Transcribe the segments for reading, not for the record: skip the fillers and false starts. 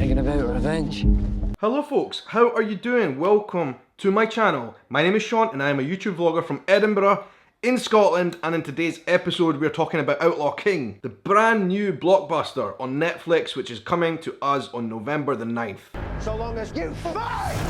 Thinking about revenge? Hello folks, how are you doing? Welcome to my channel. My name is Shaun and I am a YouTube vlogger from Edinburgh in Scotland, and in today's episode we're talking about Outlaw King, the brand new blockbuster on Netflix which is coming to us on November the 9th. So long as you fight!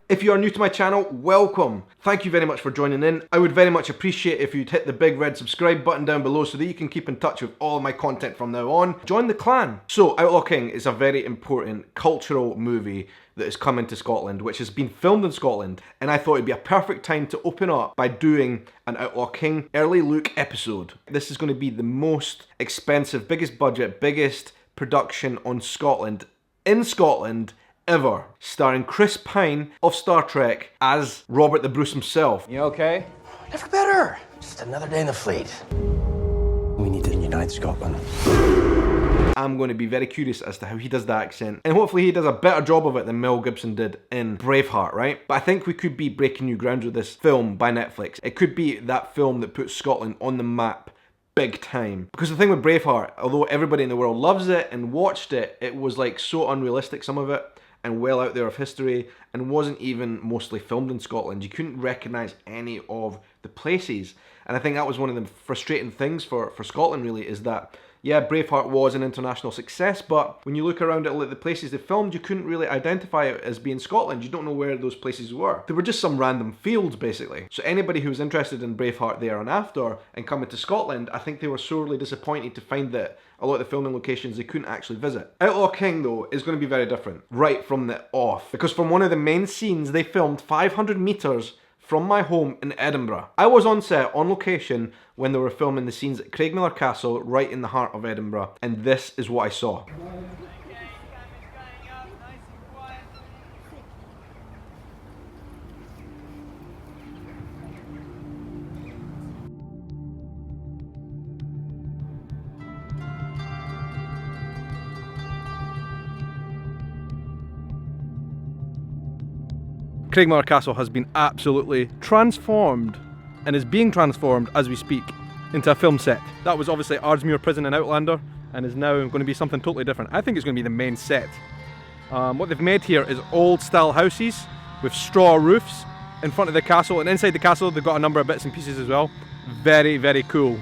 If you are new to my channel, welcome. Thank you very much for joining in. I would very much appreciate if you'd hit the big red subscribe button down below so that you can keep in touch with all of my content from now on. Join the clan. So, Outlaw King is a very important cultural movie that is coming to Scotland, which has been filmed in Scotland, and I thought it'd be a perfect time to open up by doing an Outlaw King early look episode. This is going to be the most expensive, biggest budget, biggest production on Scotland, in Scotland, ever, starring Chris Pine of Star Trek as Robert the Bruce himself. You okay? Never better. Just another day in the fleet. We need to unite Scotland. I'm going to be very curious as to how he does the accent, and hopefully he does a better job of it than Mel Gibson did in Braveheart, right? But I think we could be breaking new grounds with this film by Netflix. It could be that film that puts Scotland on the map big time. Because the thing with Braveheart, although everybody in the world loves it and watched it, it was like so unrealistic, some of it, and well out there of history, and wasn't even mostly filmed in Scotland. You couldn't recognise any of the places. And I think that was one of the frustrating things for Scotland really, is that, yeah, Braveheart was an international success, but when you look around at the places they filmed, you couldn't really identify it as being Scotland. You don't know where those places were. They were just some random fields, basically. So anybody who was interested in Braveheart there and after, and coming to Scotland, I think they were sorely disappointed to find that a lot of the filming locations they couldn't actually visit. Outlaw King, though, is going to be very different, right from the off. Because from one of the main scenes, they filmed 500 metres from my home in Edinburgh. I was on set, on location, when they were filming the scenes at Craigmillar Castle, right in the heart of Edinburgh, and this is what I saw. Craigmillar Castle has been absolutely transformed, and is being transformed as we speak, into a film set. That was obviously Ardsmuir Prison in Outlander, and is now going to be something totally different. I think it's going to be the main set. What they've made here is old style houses with straw roofs in front of the castle, and inside the castle they've got a number of bits and pieces as well. Very, very cool.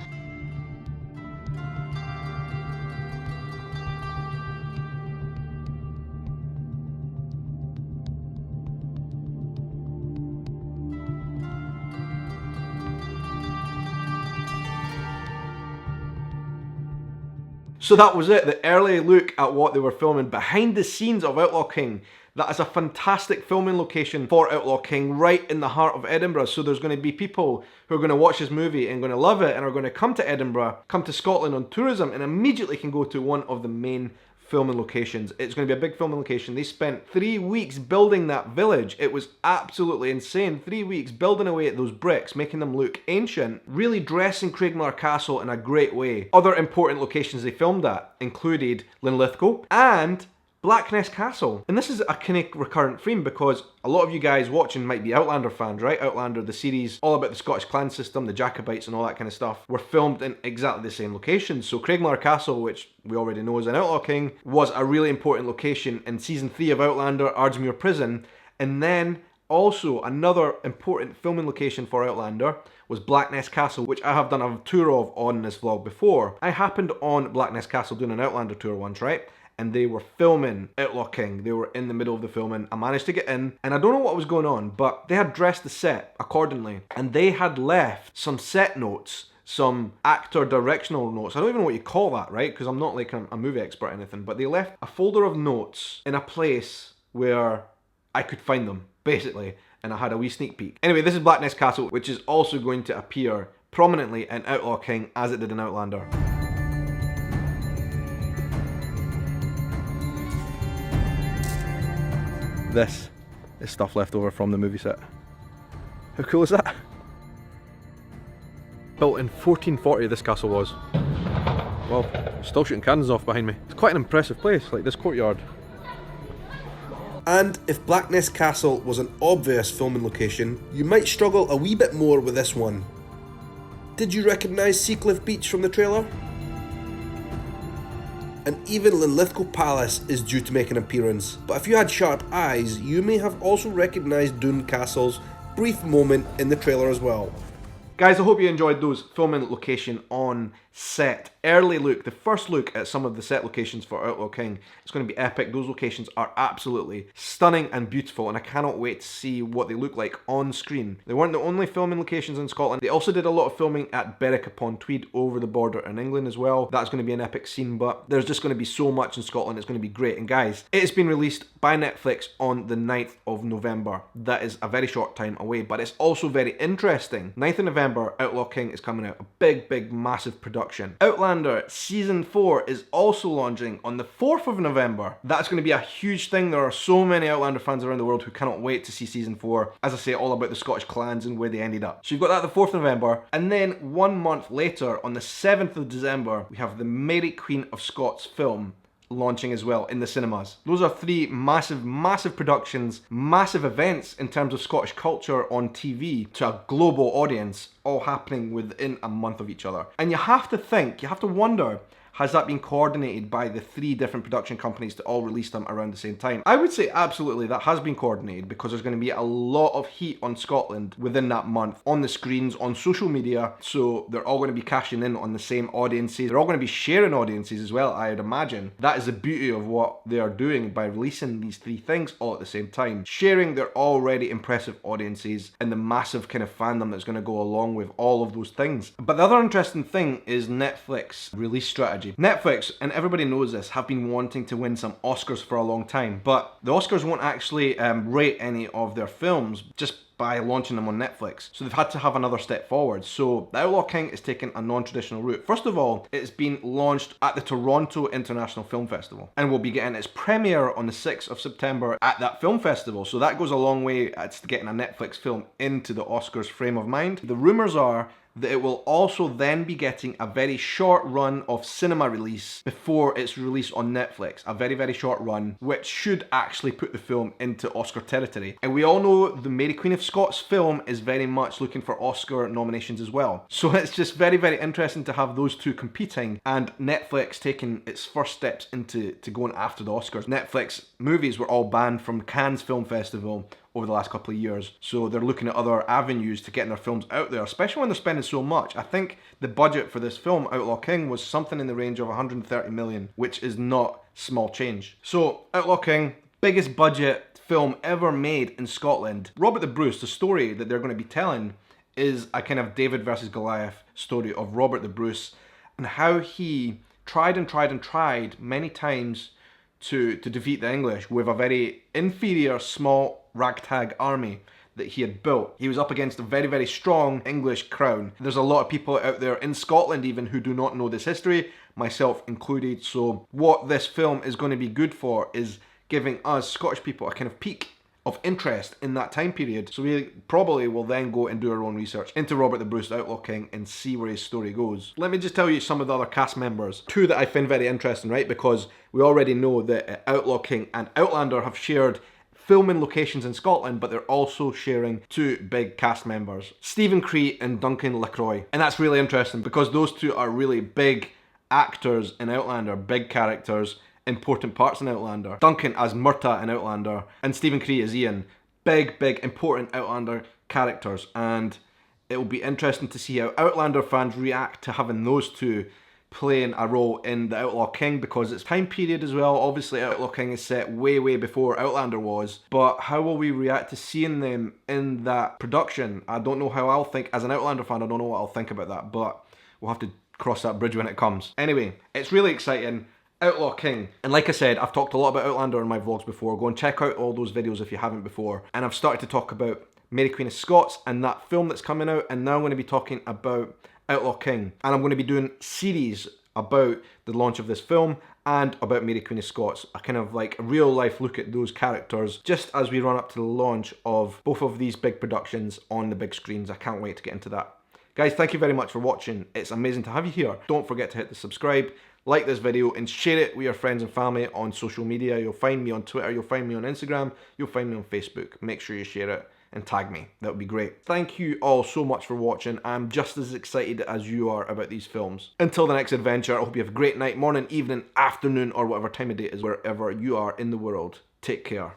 So that was it, the early look at what they were filming behind the scenes of Outlaw King. That is a fantastic filming location for Outlaw King, right in the heart of Edinburgh. So there's going to be people who are going to watch this movie and going to love it, and are going to come to Edinburgh, come to Scotland on tourism, and immediately can go to one of the main filming locations. It's going to be a big filming location. They spent 3 weeks building that village. It was absolutely insane. 3 weeks building away at those bricks, making them look ancient, really dressing Craigmillar Castle in a great way. Other important locations they filmed at included Linlithgow and Blackness Castle. And this is a kind of recurrent theme because a lot of you guys watching might be Outlander fans, right? Outlander, the series, all about the Scottish clan system, the Jacobites and all that kind of stuff, were filmed in exactly the same locations. So Craigmillar Castle, which we already know is an Outlaw King, was a really important location in season 3 of Outlander, Ardsmuir Prison. And then also another important filming location for Outlander was Blackness Castle, which I have done a tour of on this vlog before. I happened on Blackness Castle doing an Outlander tour once, right? And they were filming Outlaw King. They were in the middle of the filming. I managed to get in, and I don't know what was going on, but they had dressed the set accordingly, and they had left some set notes, some actor directional notes. I don't even know what you call that, right? Because I'm not like a movie expert or anything, but they left a folder of notes in a place where I could find them, basically, and I had a wee sneak peek. Anyway, this is Blackness Castle, which is also going to appear prominently in Outlaw King as it did in Outlander. This is stuff left over from the movie set. How cool is that? Built in 1440 this castle was. Well, still shooting cannons off behind me. It's quite an impressive place, like this courtyard. And if Blackness Castle was an obvious filming location, you might struggle a wee bit more with this one. Did you recognise Seacliff Beach from the trailer? and even Linlithgow Palace is due to make an appearance. But if you had sharp eyes, you may have also recognised Doune Castle's brief moment in the trailer as well. Guys, I hope you enjoyed those filming location on set. Early look, the first look at some of the set locations for Outlaw King. It's going to be epic. Those locations are absolutely stunning and beautiful, and I cannot wait to see what they look like on screen. They weren't the only filming locations in Scotland. They also did a lot of filming at Berwick upon Tweed over the border in England as well. That's going to be an epic scene, but there's just going to be so much in Scotland. It's going to be great. And guys, it has been released by Netflix on the 9th of November. That is a very short time away, but it's also very interesting. 9th of November, Outlaw King is coming out. A big, massive production. Outlander Season 4 is also launching on the 4th of November. That's going to be a huge thing. There are so many Outlander fans around the world who cannot wait to see Season 4. As I say, all about the Scottish clans and where they ended up. So you've got that the 4th of November. And then 1 month later, on the 7th of December, we have the Mary Queen of Scots film launching as well in the cinemas. Those are three massive productions, massive events in terms of Scottish culture on TV to a global audience, all happening within a month of each other. And you have to wonder, has that been coordinated by the three different production companies to all release them around the same time? I would say absolutely that has been coordinated, because there's going to be a lot of heat on Scotland within that month, on the screens, on social media, so they're all going to be cashing in on the same audiences. They're all going to be sharing audiences as well, I would imagine. That is the beauty of what they are doing by releasing these three things all at the same time. Sharing their already impressive audiences and the massive kind of fandom that's going to go along with all of those things. But the other interesting thing is Netflix release strategy. Netflix, and everybody knows this, have been wanting to win some Oscars for a long time, but the Oscars won't actually rate any of their films just by launching them on Netflix. So they've had to have another step forward. So The Outlaw King is taking a non-traditional route. First of all, it's been launched at the Toronto International Film Festival and will be getting its premiere on the 6th of September at that film festival. So that goes a long way to getting a Netflix film into the Oscars frame of mind. The rumours are that it will also then be getting a very short run of cinema release before its release on Netflix. A very short run, which should actually put the film into Oscar territory. And we all know the Mary Queen of Scots film is very much looking for Oscar nominations as well. So it's just very interesting to have those two competing, and Netflix taking its first steps into going after the Oscars. Netflix movies were all banned from Cannes Film Festival over the last couple of years, so they're looking at other avenues to getting their films out there, especially when they're spending so much. I think the budget for this film, Outlaw King, was something in the range of 130 million, which is not small change. So Outlaw King, biggest budget film ever made in Scotland. Robert the Bruce, the story that they're going to be telling, is a kind of David versus Goliath story of Robert the Bruce and how he tried many times to defeat the English with a very inferior, small ragtag army that he had built. He was up against a very strong English crown. There's a lot of people out there in Scotland even who do not know this history, myself included. So what this film is going to be good for is giving us Scottish people a kind of peak of interest in that time period. So we probably will then go and do our own research into Robert the Bruce, the Outlaw King, and see where his story goes. Let me just tell you some of the other cast members. Two that I find very interesting, right? Because we already know that Outlaw King and Outlander have shared filming locations in Scotland, but they're also sharing two big cast members, Stephen Cree and Duncan LaCroix. And that's really interesting because those two are really big actors in Outlander, big characters, important parts in Outlander. Duncan as Murtagh in Outlander, and Stephen Cree as Ian. Big, important Outlander characters, and it will be interesting to see how Outlander fans react to having those two playing a role in The Outlaw King, because it's time period as well. Obviously Outlaw King is set way before Outlander was, but how will we react to seeing them in that production? I don't know how I'll think. As an Outlander fan, I don't know what I'll think about that, but we'll have to cross that bridge when it comes. Anyway, it's really exciting. Outlaw King. And like I said, I've talked a lot about Outlander in my vlogs before. Go and check out all those videos if you haven't before. And I've started to talk about Mary Queen of Scots and that film that's coming out, and now I'm going to be talking about Outlaw King. And I'm going to be doing series about the launch of this film and about Mary Queen of Scots. A kind of like real life look at those characters just as we run up to the launch of both of these big productions on the big screens. I can't wait to get into that. Guys, thank you very much for watching. It's amazing to have you here. Don't forget to hit the subscribe, like this video, and share it with your friends and family on social media. You'll find me on Twitter, you'll find me on Instagram, you'll find me on Facebook. Make sure you share it. and tag me. That would be great. Thank you all so much for watching. I'm just as excited as you are about these films. Until the next adventure, I hope you have a great night, morning, evening, afternoon, or whatever time of day it is wherever you are in the world. Take care.